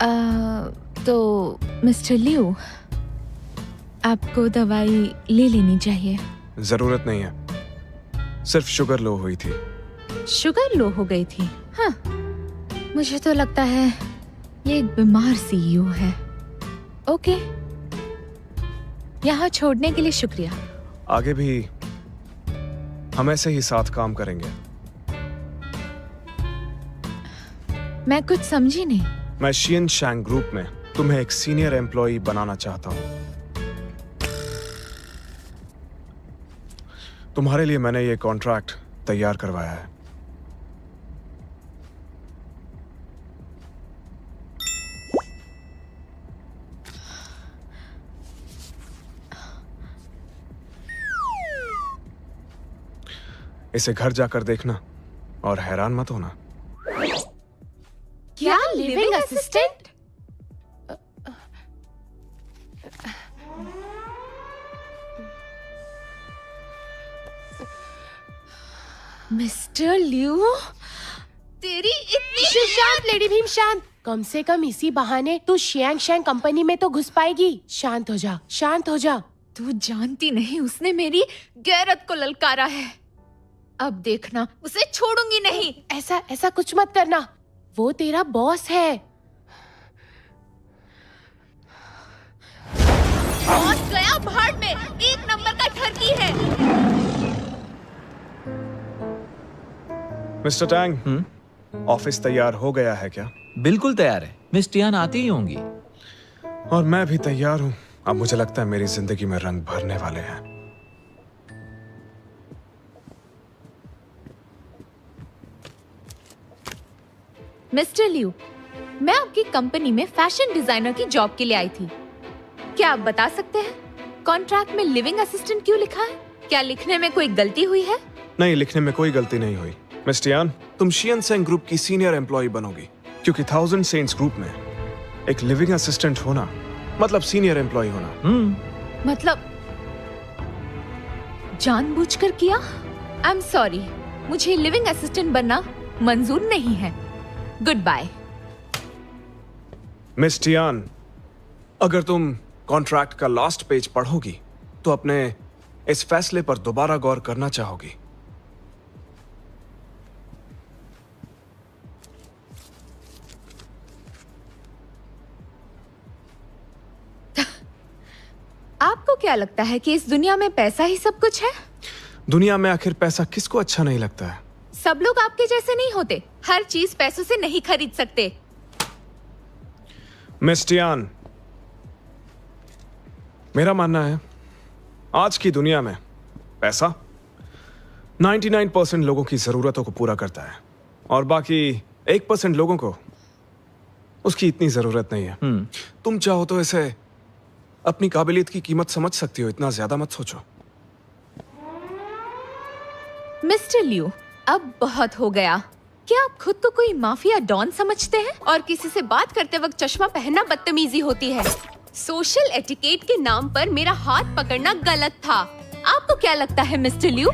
तो मिस्टर लिू, आपको दवाई ले लेनी चाहिए। जरूरत नहीं है, सिर्फ शुगर लो हुई थी। शुगर लो हो गई थी? हाँ, मुझे तो लगता है ये एक बीमार सीईओ है। ओके, यहाँ छोड़ने के लिए शुक्रिया। आगे भी हम ऐसे ही साथ काम करेंगे। मैं कुछ समझी नहीं। मैं शियन शैंग ग्रुप में तुम्हें एक सीनियर एम्प्लॉय बनाना चाहता हूँ। तुम्हारे लिए मैंने ये कॉन्ट्रैक्ट तैयार करवाया है। इसे घर जाकर देखना और हैरान मत होना। क्या लिविंग असिस्टेंट? मिस्टर लिू, तेरी इतनी शांत लेडी भीम, शांत। कम से कम इसी बहाने तू शियांग शैंग कंपनी में तो घुस पाएगी। शांत हो जा, शांत हो जा। तू जानती नहीं, उसने मेरी गैरत को ललकारा है। अब देखना, उसे छोड़ूंगी नहीं। ऐसा कुछ मत करना, वो तेरा बॉस है। बॉस गया भाड़ में, एक नंबर का ठरकी है। मिस्टर टैंग, ऑफिस तैयार हो गया है क्या? बिल्कुल तैयार है, मिस टियान आती ही होंगी। और मैं भी तैयार हूँ। अब मुझे लगता है मेरी जिंदगी में रंग भरने वाले हैं। मिस्टर लिू, मैं आपकी कंपनी में फैशन डिजाइनर की जॉब के लिए आई थी। क्या आप बता सकते हैं कॉन्ट्रैक्ट में लिविंग असिस्टेंट क्यों लिखा है? क्या लिखने में कोई गलती हुई है? नहीं, लिखने में कोई गलती नहीं हुई। मिस टियान, तुम शियन शैंग ग्रुप की सीनियर एम्प्लॉय बनोगी, क्योंकि 1000 सेंट्स ग्रुप में एक लिविंग असिस्टेंट होना मतलब सीनियर एम्प्लॉय होना। मतलब जानबूझकर किया? आई एम सॉरी, मुझे लिविंग असिस्टेंट बनना मंजूर नहीं है। Good bye. मिस टियान, अगर तुम कॉन्ट्रैक्ट का लास्ट पेज पढ़ोगी तो अपने इस फैसले पर दोबारा गौर करना चाहोगी। आपको क्या लगता है कि इस दुनिया में पैसा ही सब कुछ है? दुनिया में आखिर पैसा किसको अच्छा नहीं लगता है? सब लोग आपके जैसे नहीं होते। हर चीज पैसों से नहीं खरीद सकते। मिस टियान, मेरा मानना है आज की दुनिया में पैसा 99% लोगों की जरूरतों को पूरा करता है और बाकी 1% लोगों को उसकी इतनी जरूरत नहीं है। तुम चाहो तो इसे अपनी काबिलियत की कीमत समझ सकती हो, इतना ज्यादा मत सोचो। मिस्टर लिू, अब बहुत हो गया। क्या आप खुद को कोई माफिया डॉन समझते हैं? और किसी से बात करते वक्त चश्मा पहनना बदतमीजी होती है। सोशल एटिकेट के नाम पर मेरा हाथ पकड़ना गलत था। आपको क्या लगता है मिस्टर लिू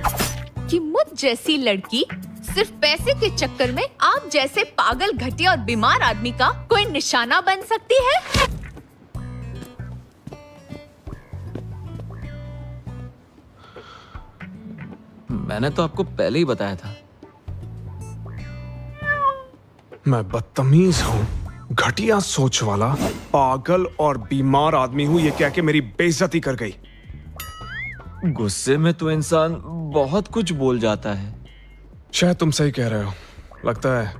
कि मुझ जैसी लड़की सिर्फ पैसे के चक्कर में आप जैसे पागल, घटिया और बीमार आदमी का कोई निशाना बन सकती है? मैंने तो आपको पहले ही बताया था। मैं बदतमीज हूँ, घटिया सोच वाला, पागल और बीमार आदमी हूँ, ये कह के मेरी बेइज्जती कर गई। गुस्से में तो इंसान बहुत कुछ बोल जाता है। शायद तुम सही कह रहे हो। लगता है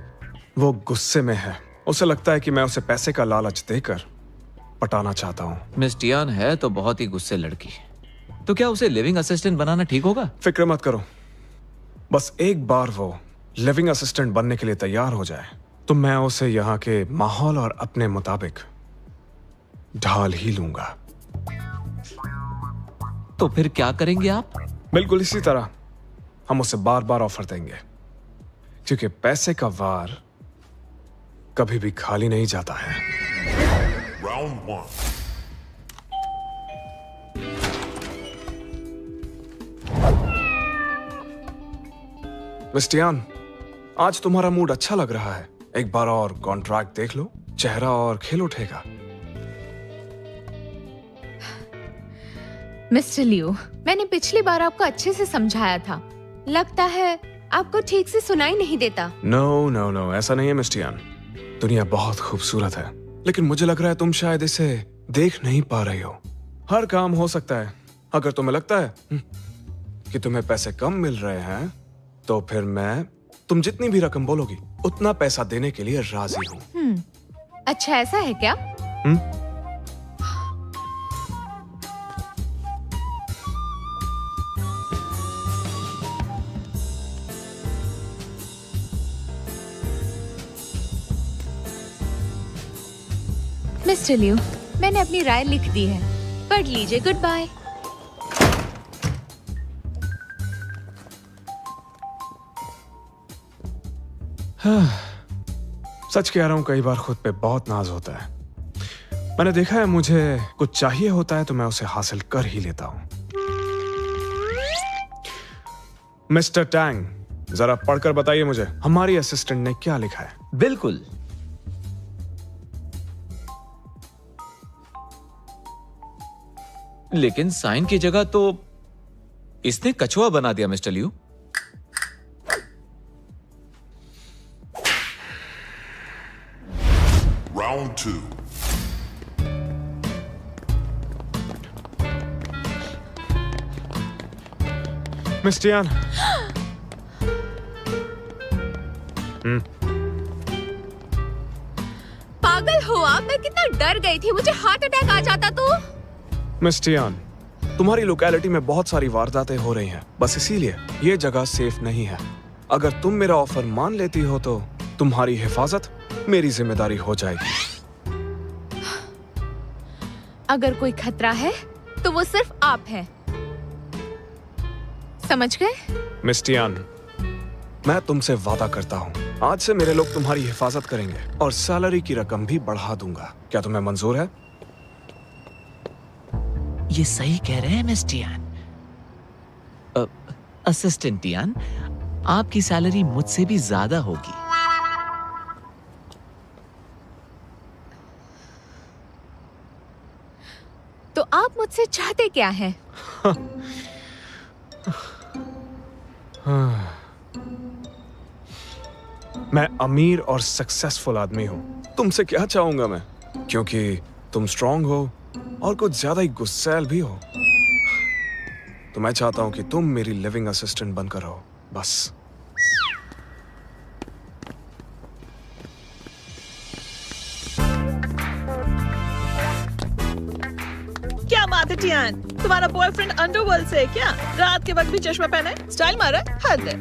वो गुस्से में है। उसे लगता है कि मैं उसे पैसे का लालच देकर पटाना चाहता हूँ। मिस टियान है तो बहुत ही गुस्से लड़की। तो क्या उसे लिविंग असिस्टेंट बनाना ठीक होगा? फिक्र मत करो, बस एक बार वो लिविंग असिस्टेंट बनने के लिए तैयार हो जाए तो मैं उसे यहाँ के माहौल और अपने मुताबिक ढाल ही लूंगा। तो फिर क्या करेंगे आप? बिल्कुल इसी तरह हम उसे बार बार ऑफर देंगे, क्योंकि पैसे का वार कभी भी खाली नहीं जाता है। Round 1. मिस टियान, आज तुम्हारा मूड अच्छा लग रहा है। एक बार और कॉन्ट्रैक्ट देख लो, चेहरा और खिल उठेगा। मिस्टर लियो, मैंने पिछली बार आपको अच्छे से समझाया था। लगता है आपको ठीक से सुनाई नहीं देता। नो नो नो, ऐसा नहीं है मिस टियान। दुनिया बहुत खूबसूरत है, लेकिन मुझे लग रहा है तुम शायद इसे देख नहीं पा रही हो। हर काम हो सकता है। अगर तुम्हें लगता है कि तुम्हें पैसे कम मिल रहे हैं, तो फिर मैं तुम जितनी भी रकम बोलोगी उतना पैसा देने के लिए राजी हूँ। अच्छा, ऐसा है क्या? मिस्टर लियो, मैंने अपनी राय लिख दी है, पढ़ लीजिए। Good bye. सच कह रहा हूँ, कई बार खुद पे बहुत नाज होता है। मैंने देखा है, मुझे कुछ चाहिए होता है तो मैं उसे हासिल कर ही लेता हूँ। मिस्टर टैंग, जरा पढ़कर बताइए मुझे हमारी असिस्टेंट ने क्या लिखा है। बिल्कुल। लेकिन साइन की जगह तो इसने कछुआ बना दिया mister Liu. Round 2. Miss Tian, पागल हो आप? मैं कितना डर गई थी, मुझे हार्ट अटैक आ जाता तो। मिस टियान, तुम्हारी लोकेलिटी में बहुत सारी वारदातें हो रही हैं, बस इसीलिए ये जगह सेफ नहीं है। अगर तुम मेरा ऑफर मान लेती हो तो तुम्हारी हिफाजत मेरी जिम्मेदारी हो जाएगी। अगर कोई खतरा है तो वो सिर्फ आप हैं। समझ गए? मिस टियान, मैं तुमसे वादा करता हूँ, आज से मेरे लोग तुम्हारी हिफाजत करेंगे और सैलरी की रकम भी बढ़ा दूंगा। क्या तुम्हें मंजूर है? ये सही कह रहे हैं मिस टियान। असिस्टेंट टियान, आपकी सैलरी मुझसे भी ज्यादा होगी। तो आप मुझसे चाहते क्या हैं? मैं अमीर और सक्सेसफुल आदमी हूँ। तुमसे क्या चाहूंगा मैं, क्योंकि तुम स्ट्रांग हो और कुछ ज्यादा ही गुस्सैल भी हो। तो मैं चाहता हूं कि तुम मेरी लिविंग असिस्टेंट बनकर रहो, बस। क्या बात है टियान, तुम्हारा बॉयफ्रेंड अंडरवर्ल्ड से है क्या? रात के वक्त भी चश्मा पहने, स्टाइल मारा है, हद है।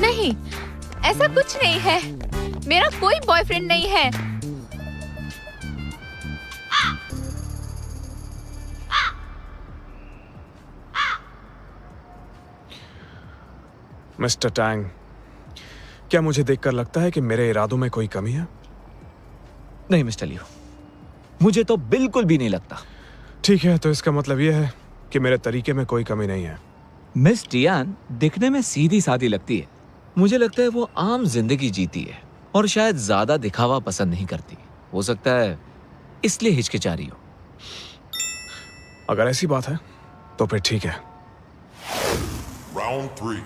नहीं, ऐसा कुछ नहीं है। मेरा कोई बॉयफ्रेंड नहीं है। मिस्टर टैंग, क्या मुझे देखकर लगता है कि मेरे इरादों में कोई कमी है? नहीं मिस्टर लियो, मुझे तो बिल्कुल भी नहीं लगता। ठीक है, तो इसका मतलब यह है कि मेरे तरीके में कोई कमी नहीं है। मिस टियान दिखने में सीधी सादी लगती है। मुझे लगता है वो आम जिंदगी जीती है और शायद ज्यादा दिखावा पसंद नहीं करती। हो सकता है इसलिए हिचकिचा रही हो। अगर ऐसी बात है तो फिर ठीक है। Round 3.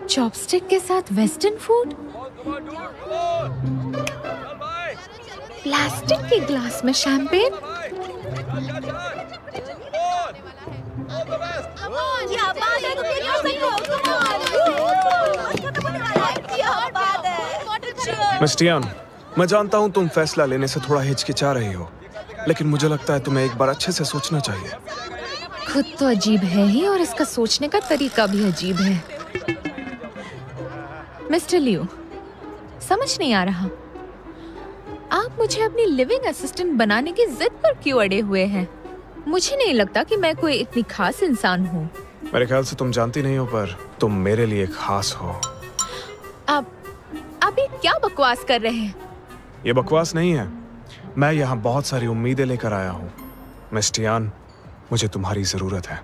चॉपस्टिक के साथ वेस्टर्न फूड, प्लास्टिक के ग्लास में शैंपेन। मिस टियान, मैं जानता हूं तुम फैसला लेने से थोड़ा हिचकिचा रही हो, लेकिन मुझे लगता है तुम्हें एक बार अच्छे से सोचना चाहिए। खुद तो अजीब है ही और इसका सोचने का तरीका भी अजीब है। मिस्टर लियो, समझ नहीं आ रहा, आप मुझे अपनी लिविंग असिस्टेंट बनाने की जिद पर क्यों अड़े हुए हैं? मुझे नहीं लगता कि मैं कोई इतनी खास इंसान हूँ। मेरे ख्याल से तुम जानती नहीं हो, पर तुम मेरे लिए खास हो। आप ये क्या बकवास कर रहे हैं? ये बकवास नहीं है, मैं यहाँ बहुत सारी उम्मीदें लेकर आया हूँ। मिस टियान, मुझे तुम्हारी जरूरत है।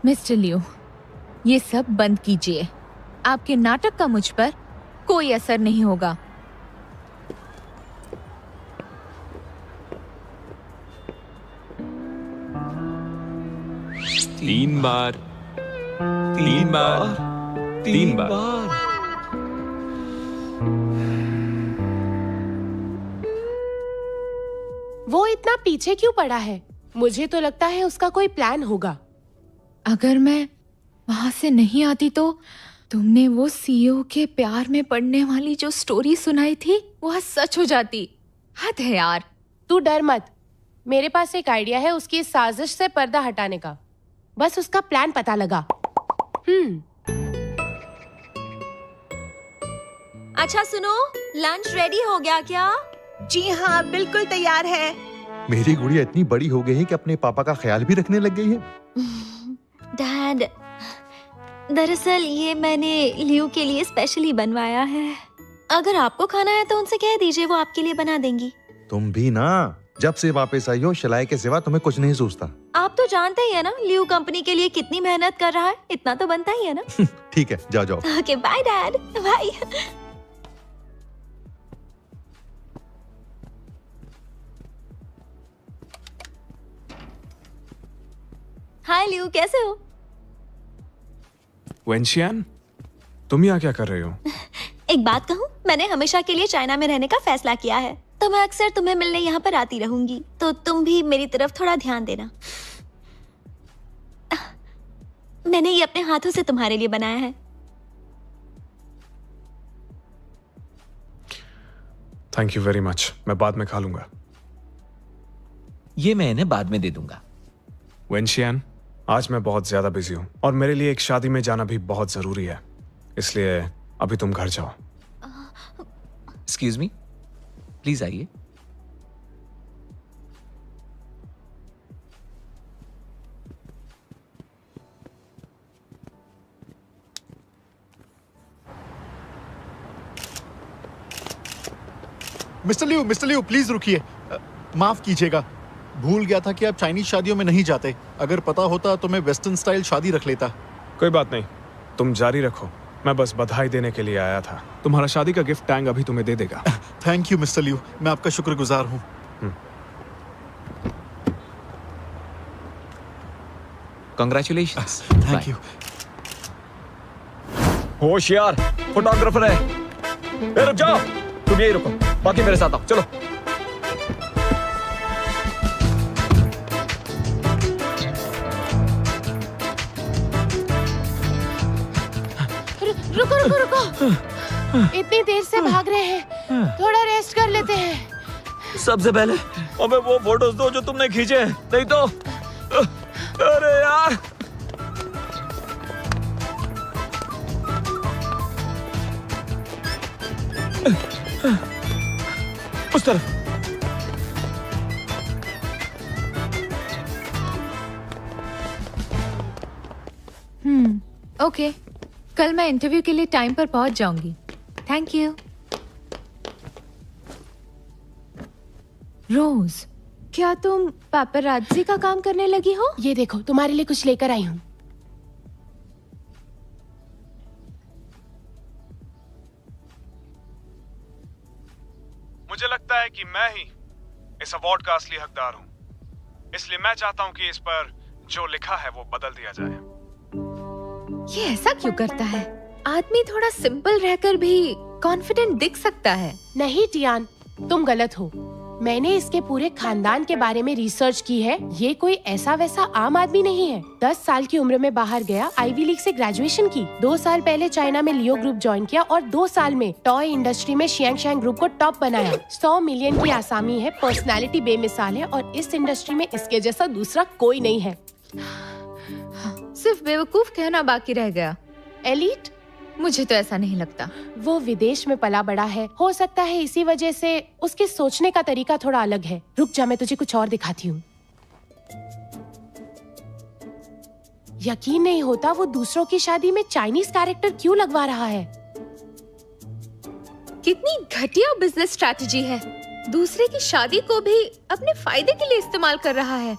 मिस्टर लियो, ये सब बंद कीजिए। आपके नाटक का मुझ पर कोई असर नहीं होगा। तीन बार। वो इतना पीछे क्यों पड़ा है? मुझे तो लगता है उसका कोई प्लान होगा। अगर मैं वहां से नहीं आती तो तुमने वो सीईओ के प्यार में पड़ने वाली जो स्टोरी सुनाई थी वो आज सच हो जाती। हद है यार। तू डर मत, मेरे पास एक आइडिया है उसकी इस साजिश से पर्दा हटाने का। बस उसका प्लान पता लगा। अच्छा सुनो, लंच रेडी हो गया क्या? जी हाँ, बिल्कुल तैयार है। मेरी गुड़िया इतनी बड़ी हो गई है कि अपने पापा का ख्याल भी रखने लग गई है। डैड, दरअसल ये मैंने लियो के लिए स्पेशली बनवाया है। अगर आपको खाना है तो उनसे कह दीजिए, वो आपके लिए बना देंगी। तुम भी ना, जब से वापस आई हो शलाई के सिवा तुम्हें कुछ नहीं सोचता। आप तो जानते ही है ना लियो कंपनी के लिए कितनी मेहनत कर रहा है, इतना तो बनता ही है ना। ठीक है, जाओ जाओ। Okay bye dad, bye. Hi Leo, कैसे हो? वेंशियान, तुम यहाँ क्या कर रहे हो? एक बात कहूँ, मैंने हमेशा के लिए चाइना में रहने का फैसला किया है, तो मैं अक्सर तुम्हें मिलने यहाँ पर आती रहूंगी, तो तुम भी मेरी तरफ थोड़ा ध्यान देना। मैंने ये अपने हाथों से तुम्हारे लिए बनाया है। Thank you very much. मैं बाद में खा लूंगा। ये मैं इन्हें बाद में दे दूंगा। वेंशियान, आज मैं बहुत ज्यादा बिजी हूँ और मेरे लिए एक शादी में जाना भी बहुत जरूरी है, इसलिए अभी तुम घर जाओ। एक्सक्यूज मी, प्लीज आइए। मिस्टर लियो प्लीज रुकिए। माफ कीजिएगा, भूल गया था कि आप चाइनीज शादियों में नहीं जाते। अगर पता होता तो मैं वेस्टर्न स्टाइल शादी रख लेता। कोई बात नहीं, तुम जारी रखो। मैं बस बधाई देने के लिए आया था। तुम्हारा शादी का गिफ्ट टैंग अभी तुम्हें दे देगा। थैंक यू मिस्टर लियो, मैं आपका शुक्रगुजार हूँ। कांग्रेचुलेशंस। Thank you. होशियार, फोटोग्राफर है। ए, रुक जाओ, तुम यही रुको, बाकी मेरे साथ आओ। चलो। रुको रुको रुको, इतनी देर से भाग रहे हैं, थोड़ा रेस्ट कर लेते हैं। सबसे पहले हमें वो फोटोज दो जो तुमने खींचे, नहीं तो अरे यार। उस तरफ। ओके, कल मैं इंटरव्यू के लिए टाइम पर पहुंच जाऊंगी। Thank you. रोज, क्या तुम पापराज़ी का काम करने लगी हो? ये देखो, तुम्हारे लिए कुछ लेकर आई हूँ। मुझे लगता है कि मैं ही इस अवार्ड का असली हकदार हूँ, इसलिए मैं चाहता हूँ कि इस पर जो लिखा है वो बदल दिया जाए। ये ऐसा क्यों करता है? आदमी थोड़ा सिंपल रहकर भी कॉन्फिडेंट दिख सकता है। नहीं टियान, तुम गलत हो। मैंने इसके पूरे खानदान के बारे में रिसर्च की है। ये कोई ऐसा वैसा आम आदमी नहीं है। 10 साल की उम्र में बाहर गया, आईवी लीग से ग्रेजुएशन की, 2 साल पहले चाइना में लियो ग्रुप ज्वाइन किया और 2 साल में टॉय इंडस्ट्री में शियांग ग्रुप को टॉप बनाया। 100 मिलियन की आसामी है, पर्सनालिटी बेमिसाल है और इस इंडस्ट्री में इसके जैसा दूसरा कोई नहीं है। सिर्फ बेवकूफ कहना बाकी रह गया। एलीट? मुझे तो ऐसा नहीं लगता। वो विदेश में पला बड़ा है, हो सकता है इसी वजह से उसके सोचने का तरीका थोड़ा अलग है। रुक जा, मैं तुझे कुछ और दिखाती हूँ। यकीन नहीं होता वो दूसरों की शादी में चाइनीज कैरेक्टर क्यों लगवा रहा है। कितनी घटिया बिजनेस स्ट्रैटेजी है। दूसरे की शादी को भी अपने फायदे के लिए इस्तेमाल कर रहा है।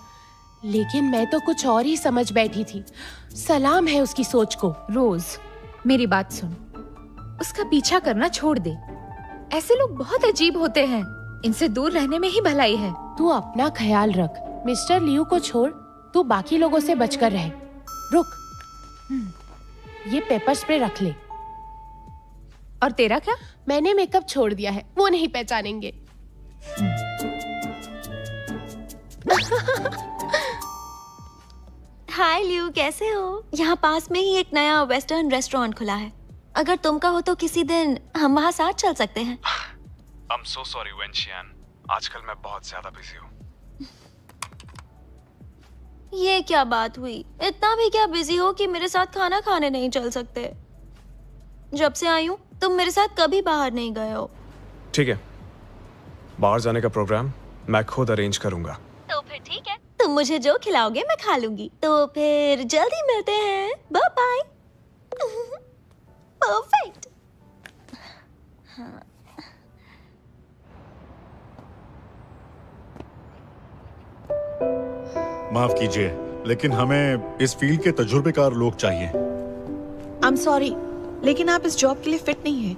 लेकिन मैं तो कुछ और ही समझ बैठी थी। सलाम है उसकी सोच को। रोज, मेरी बात सुन, उसका पीछा करना छोड़ दे। ऐसे लोग बहुत अजीब होते हैं, इनसे दूर रहने में ही भलाई है। तू अपना ख्याल रख। मिस्टर लियू को छोड़, तू बाकी लोगों से बचकर रहे। रुक, ये पेपर स्प्रे रख ले। और तेरा क्या? मैंने मेकअप छोड़ दिया है, वो नहीं पहचानेंगे। हाय लियू, कैसे हो? यहाँ पास में ही एक नया वेस्टर्न रेस्टोरेंट खुला है। अगर तुम कहो तो किसी दिन हम वहाँ साथ चल सकते हैं। I'm so sorry, वेंशियान। आजकल मैं बहुत ज्यादा बिजी हूँ। ये क्या बात हुई? इतना भी क्या बिजी हो कि मेरे साथ खाना खाने नहीं चल सकते? जब से आई हूँ तुम मेरे साथ कभी बाहर नहीं गए हो। ठीक है, बाहर जाने का प्रोग्राम मैं खुद अरेंज करूंगा। तो फिर ठीक है, तुम मुझे जो खिलाओगे मैं खा लूंगी। तो फिर जल्दी मिलते हैं। Bye bye. परफेक्ट। माफ कीजिए, लेकिन हमें इस फील्ड के तजुर्बेकार लोग चाहिए। आई एम सॉरी, लेकिन आप इस जॉब के लिए फिट नहीं हैं।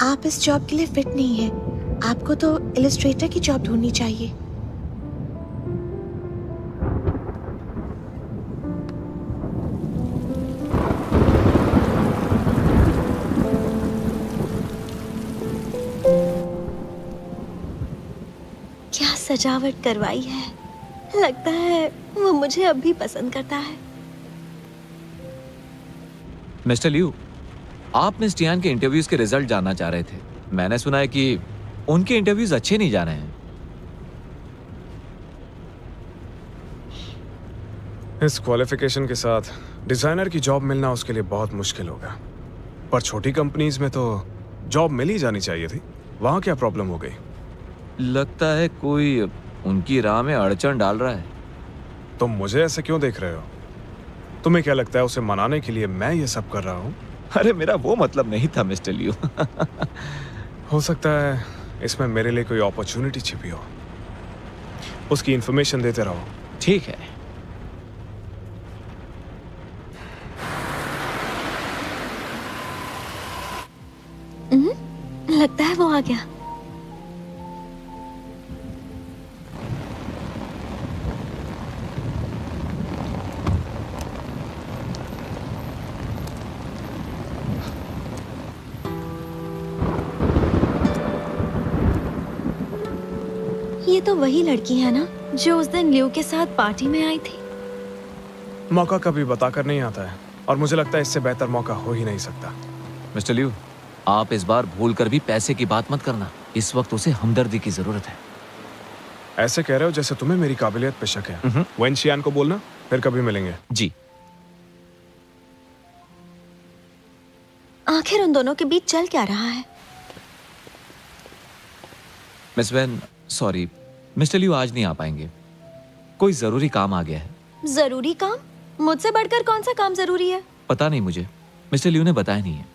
आप इस जॉब के लिए फिट नहीं हैं। आपको तो इलस्ट्रेटर की जॉब ढूंढनी चाहिए। क्या सजावट करवाई है। लगता है वो मुझे अब भी पसंद करता है। मिस्टर लियू, आप मिस टियान के इंटरव्यूज के रिजल्ट जानना चाह रहे थे। मैंने सुना है कि उनके इंटरव्यूज अच्छे नहीं जा रहे हैं। इस क्वालिफिकेशन के साथ डिजाइनर की जॉब मिलना उसके लिए बहुत मुश्किल होगा। पर छोटी कंपनीज में तो जॉब मिल ही जानी चाहिए थी। वहां क्या प्रॉब्लम हो गई? लगता है कोई उनकी राह में अड़चन डाल रहा है। तुम मुझे ऐसे क्यों देख रहे हो? तुम्हें क्या लगता है उसे मनाने के लिए मैं ये सब कर रहा हूँ? अरे मेरा वो मतलब नहीं था मिस्टर लियू। हो सकता है इसमें मेरे लिए कोई अपॉर्चुनिटी छिपी हो। उसकी इंफॉर्मेशन देते रहो। ठीक है। लगता है वो आ गया। ये तो वही लड़की है ना जो उस दिन लियू के साथ पार्टी में आई थी। मौका कभी बताकर नहीं आता है और मुझे लगता है इससे बेहतर मौका हो ही नहीं सकता। मिस्टर लियू, आप इस बार भूलकर भी पैसे की बात मत करना। इस वक्त उसे हमदर्दी की जरूरत है। ऐसे कह रहे हो जैसे तुम्हें मेरी काबिलियत पे शक है। वेंशियान को बोलना, फिर कभी मिलेंगे। जी। आखिर उन दोनों के बीच चल क्या रहा है? Miss when, sorry, mister Liu आज नहीं आ पाएंगे। कोई जरूरी काम आ गया है। जरूरी काम? मुझसे बढ़कर कौन सा काम जरूरी है? पता नहीं मुझे, मिस्टर लियू ने बताया नहीं है।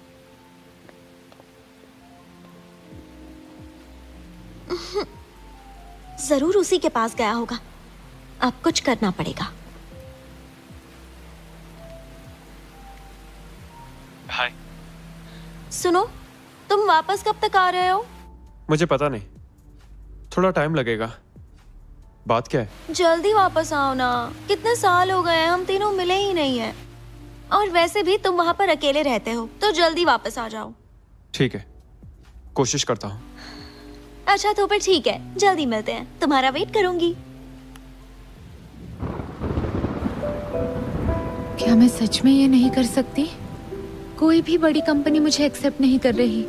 जरूर उसी के पास गया होगा। अब कुछ करना पड़ेगा। हाय। सुनो, तुम वापस कब तक आ रहे हो? मुझे पता नहीं, थोड़ा टाइम लगेगा। बात क्या है? जल्दी वापस आओ ना। कितने साल हो गए हम तीनों मिले ही नहीं है। और वैसे भी तुम वहां पर अकेले रहते हो, तो जल्दी वापस आ जाओ। ठीक है, कोशिश करता हूँ। अच्छा तो फिर ठीक है, जल्दी मिलते हैं। तुम्हारा वेट करूंगी। क्या मैं सच में ये नहीं कर सकती? कोई भी बड़ी कंपनी मुझे एक्सेप्ट नहीं कर रही।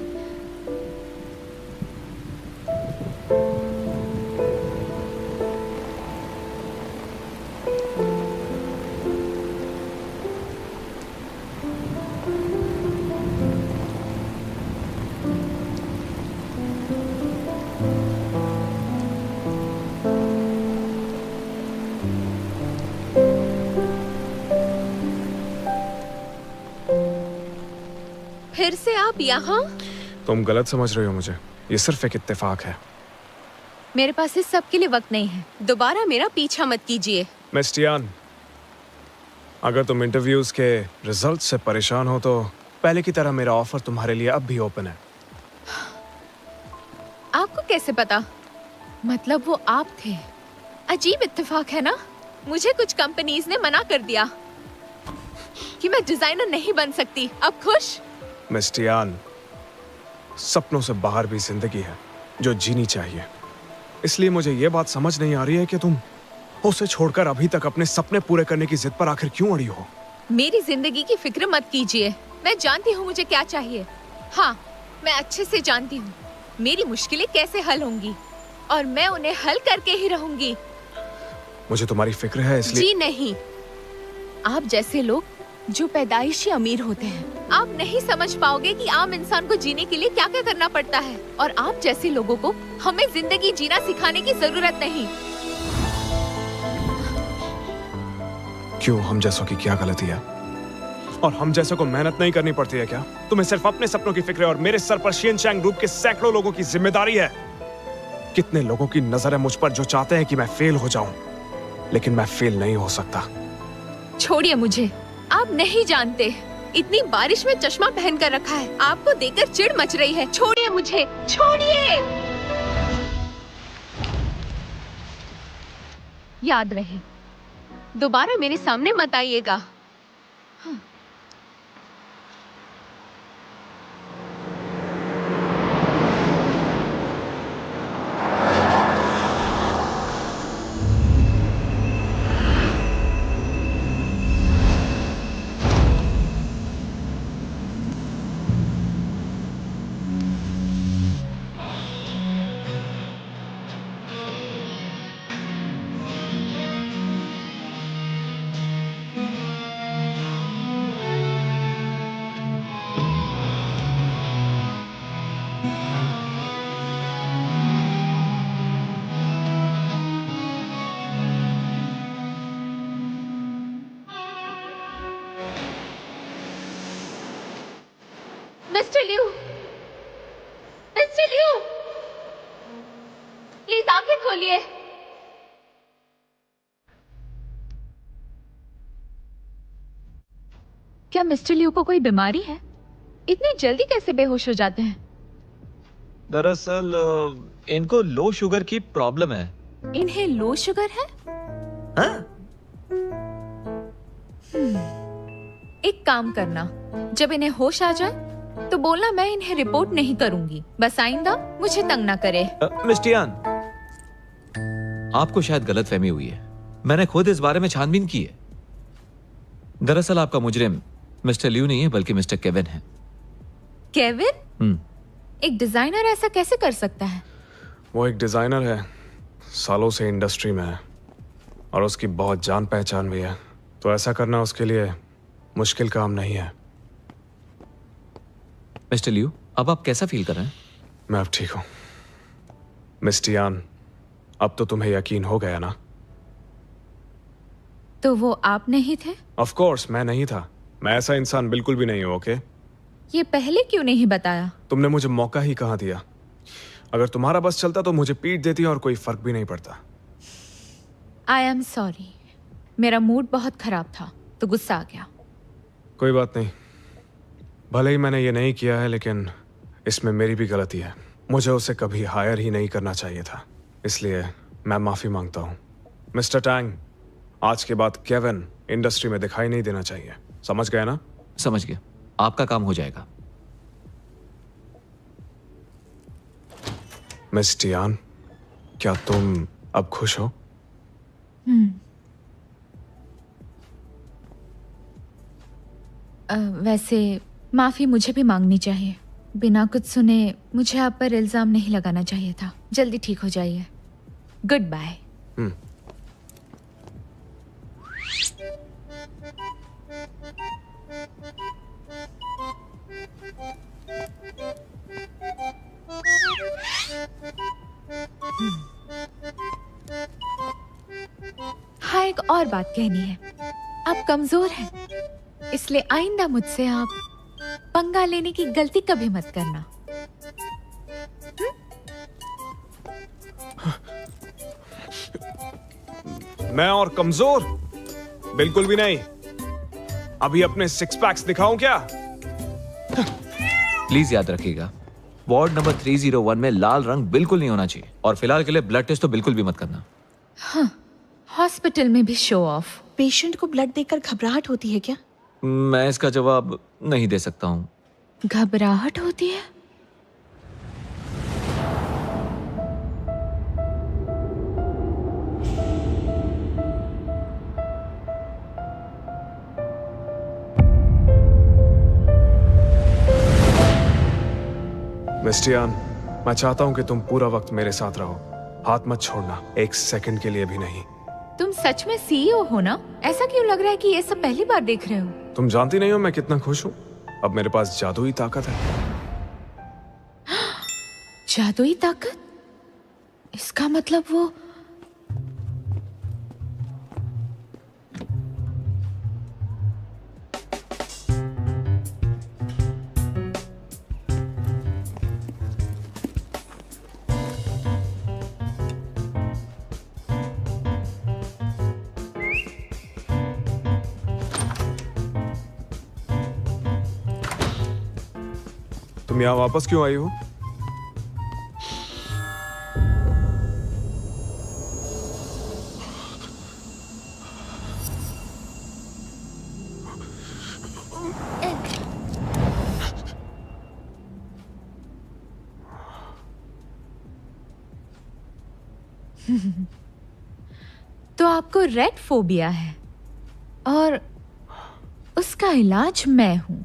फिर से आप यहाँ? तुम गलत समझ रहे हो मुझे। ये सिर्फ एक इत्तेफाक है। मेरे पास इस सब के लिए वक्त नहीं है। दोबारा मेरा पीछा मत कीजिए। मिस टियान, अगर तुम इंटरव्यूज के रिजल्ट से परेशान हो तो पहले की तरह मेरा ऑफर तुम्हारे लिए अब भी ओपन है। आपको कैसे पता? मतलब वो आप थे। अजीब इत्तेफाक है ना। मुझे कुछ कंपनीज ने मना कर दिया कि मैं डिजाइनर नहीं बन सकती। अब खुश? मिस टियान, सपनों से बाहर भी जिंदगी है जो जीनी चाहिए। इसलिए मुझे ये बात समझ नहीं आ रही है कि तुम उसे छोड़कर अभी तक अपने सपने पूरे करने की जिद पर आखिर क्यों अड़ी हो। मेरी जिंदगी की फिक्र मत कीजिए। मैं जानती हूँ मुझे क्या चाहिए। हाँ, मैं अच्छे से जानती हूँ मेरी मुश्किलें कैसे हल होंगी और मैं उन्हें हल करके ही रहूंगी। मुझे तुम्हारी फिक्र है इसलिए। जी नहीं, आप जैसे लोग जो पैदाइशी अमीर होते हैं, आप नहीं समझ पाओगे कि आम इंसान को जीने के लिए क्या क्या करना पड़ता है। और आप जैसे लोगों को हमें जिंदगी जीना सिखाने की जरूरत नहीं। क्यों? हम जैसों की क्या गलती है? और हम जैसों को मेहनत नहीं करनी पड़ती है क्या? तुम्हें सिर्फ अपने सपनों की फिक्र है और मेरे सर पर शिनचैंग ग्रुप के सैकड़ों लोगों की जिम्मेदारी है। कितने लोगों की नजर है मुझ पर जो चाहते हैं कि मैं फेल हो जाऊं, लेकिन मैं फेल नहीं हो सकता। छोड़िए मुझे, आप नहीं जानते। इतनी बारिश में चश्मा पहन कर रखा है, आपको देखकर चिढ़ मच रही है। छोड़िए मुझे, छोड़िए। याद रहे, दोबारा मेरे सामने मत आइएगा। Mister Liu, mister Liu, please आंखें खोलिए। क्या मिस्टर लियू को कोई बीमारी है? इतनी जल्दी कैसे बेहोश हो जाते हैं? दरअसल इनको लो शुगर की प्रॉब्लम है। इन्हें लो शुगर है? हाँ? एक काम करना, जब इन्हें होश आ जाए तो बोलना मैं इन्हें रिपोर्ट नहीं करूंगी। बस आइंदा मुझे तंग ना करे। मिस टियान, आपको शायद गलतफहमी हुई है। मैंने खुद इस बारे में छानबीन की है। दरअसल आपका मुजरिम मिस्टर लियू नहीं है बल्कि मिस्टर केविन है। केविन? एक डिजाइनर ऐसा कैसे कर सकता है? वो एक डिजाइनर है, सालों से इंडस्ट्री में है और उसकी बहुत जान पहचान भी है, तो ऐसा करना उसके लिए मुश्किल काम नहीं है। मिस्टर लियू, अब आप कैसा फील कर रहे हैं? मैं अब ठीक हूं। मिस टियान, अब तो तुम्हें यकीन हो गया ना? तो वो आप नहीं थे? ऑफ कोर्स मैं नहीं था। मैं ऐसा इंसान बिल्कुल भी नहीं हूं। ओके, ये पहले क्यों नहीं बताया? तुमने मुझे मौका ही कहाँ दिया। अगर तुम्हारा बस चलता तो मुझे पीट देती और कोई फर्क भी नहीं पड़ता। आई एम सॉरी, मेरा मूड बहुत खराब था तो गुस्सा आ गया। कोई बात नहीं, भले ही मैंने ये नहीं किया है लेकिन इसमें मेरी भी गलती है। मुझे उसे कभी हायर ही नहीं करना चाहिए था, इसलिए मैं माफी मांगता हूँ। मिस्टर टैंग, आज के बाद केविन इंडस्ट्री में दिखाई नहीं देना चाहिए। समझ गए ना? समझ गया, आपका काम हो जाएगा। मिस टियान, क्या तुम अब खुश हो? वैसे माफी मुझे भी मांगनी चाहिए। बिना कुछ सुने मुझे आप पर इल्जाम नहीं लगाना चाहिए था। जल्दी ठीक हो जाइए। Good bye. हाँ, एक और बात कहनी है। आप कमजोर हैं, इसलिए आइंदा मुझसे आप पंगा लेने की गलती कभी मत करना। मैं और कमजोर? बिल्कुल भी नहीं। अभी अपने सिक्स पैक्स दिखाऊं क्या? प्लीज याद रखिएगा, वार्ड नंबर 301 में लाल रंग बिल्कुल नहीं होना चाहिए, और फिलहाल के लिए ब्लड टेस्ट तो बिल्कुल भी मत करना। हाँ, हॉस्पिटल में भी शो ऑफ। पेशेंट को ब्लड देखकर घबराहट होती है क्या? मैं इसका जवाब नहीं दे सकता हूँ। घबराहट होती है? मिस्टियान, मैं चाहता हूं कि तुम पूरा वक्त मेरे साथ रहो। हाथ मत छोड़ना, एक सेकंड के लिए भी नहीं। तुम सच में सीईओ हो ना? ऐसा क्यों लग रहा है कि ये सब पहली बार देख रहे हो? तुम जानती नहीं हो मैं कितना खुश हूं। अब मेरे पास जादुई ताकत है। जादुई ताकत? इसका मतलब वो तुम यहाँ वापस क्यों आई हो? तो आपको रेड फोबिया है और उसका इलाज मैं हूं।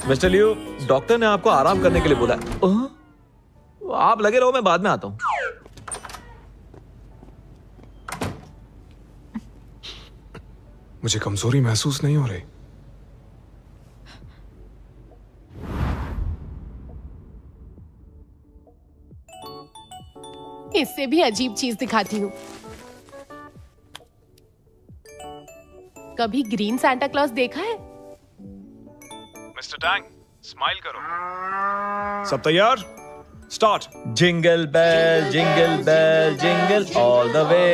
मिस्टर लियो, डॉक्टर ने आपको आराम करने के लिए बोला है। आप लगे रहो, मैं बाद में आता हूँ। मुझे कमजोरी महसूस नहीं हो रही। इससे भी अजीब चीज दिखाती हूँ। कभी ग्रीन सांता क्लॉज देखा है? मिस्टर टैंग, स्माइल करो। सब तैयार? Start. Jingle bell jingle all the way,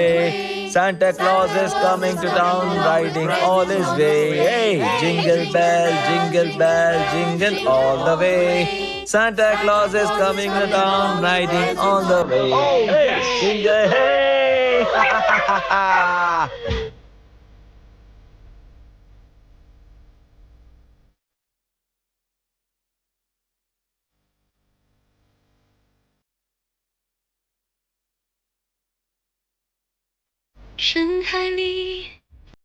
Santa Claus is coming to town riding all his way. Hey, jingle bell jingle all the way, Santa Claus is coming to town riding all the way. Hey, jingle hey. 深海里